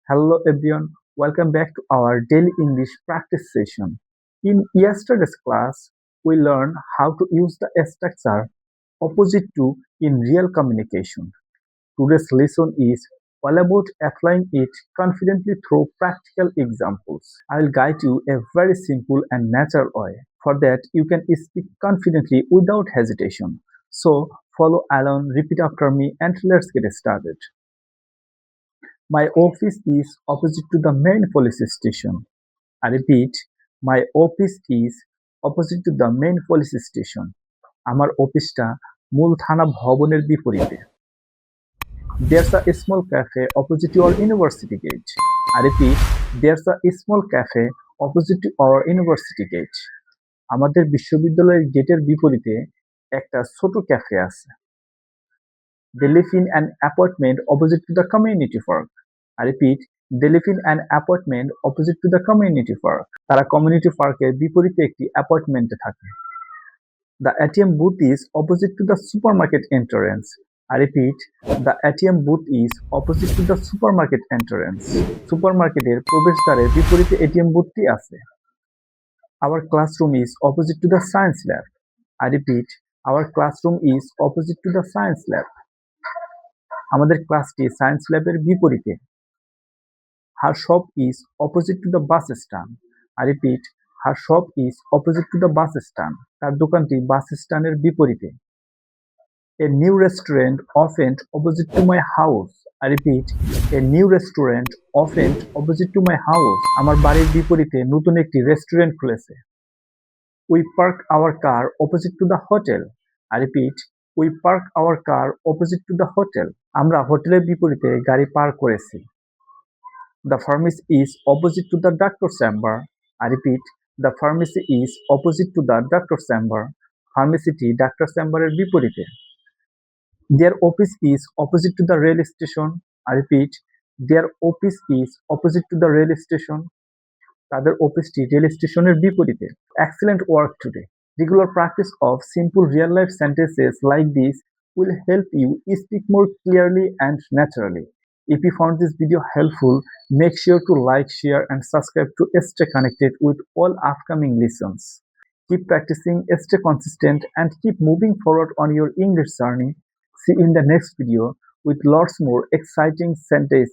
Hello everyone, welcome back to our daily English practice session. In yesterday's class, we learned how to use the structure opposite to in real communication. Today's lesson is all about applying it confidently through practical examples. I will guide you a very simple and natural way. For that, you can speak confidently without hesitation. So, follow along, repeat after me, and let's get started. My office is opposite to the main police station. I repeat, my office is opposite to the main police station. আমার অফিসটা মূল থানা ভবনের বিপরীতে। There's a small cafe opposite to our university gate. I repeat, there's a small cafe opposite to our university gate. আমাদের বিশ্ববিদ্যালয়ের গেটের বিপরীতে একটা ছোট ক্যাফে আছে। They live in an apartment opposite to the community park. I repeat, they live in an apartment opposite to the community park. তারা community পার্কের বিপরীতে একটি অ্যাপার্টমেন্টে থাকে। The ATM booth is opposite to the supermarket entrance. I repeat, the ATM booth is opposite to the supermarket entrance. সুপারমার্কেটের প্রবেশদ্বারের বিপরীতে ATM বুথটি আছে। Our classroom is opposite to the science lab. I repeat, our classroom is opposite to the science lab. আমাদের ক্লাসটি science ল্যাবের বিপরীতে। Her shop is opposite to the bus stand. I repeat, her shop is opposite to the bus stand. তার দোকানটি বাস স্ট্যান্ডের বিপরীতে। A new restaurant opened opposite to my house. I repeat, a new restaurant opened opposite to my house. আমার বাড়ির বিপরীতে নতুন একটি restaurant খুলেছে। We parked our car opposite to the hotel. I repeat, we parked our car opposite to the hotel. আমরা হোটেলের বিপরীতে গাড়ি পার্ক করেছি। The pharmacy is opposite to the doctor's chamber. I repeat, the pharmacy is opposite to the doctor's chamber. ফার্মেসিটি ডাক্তার চেম্বারের বিপরীতে। Their office is opposite to the rail station. I repeat, their office is opposite to the rail station. তাদের অফিসটি rail স্টেশনের বিপরীতে। Excellent work today. Regular practice of simple real life sentences like this will help you speak more clearly and naturally. If you found this video helpful, make sure to like, share, and subscribe to stay connected with all upcoming lessons. Keep practicing, stay consistent, and keep moving forward on your English journey. See you in the next video with lots more exciting sentences.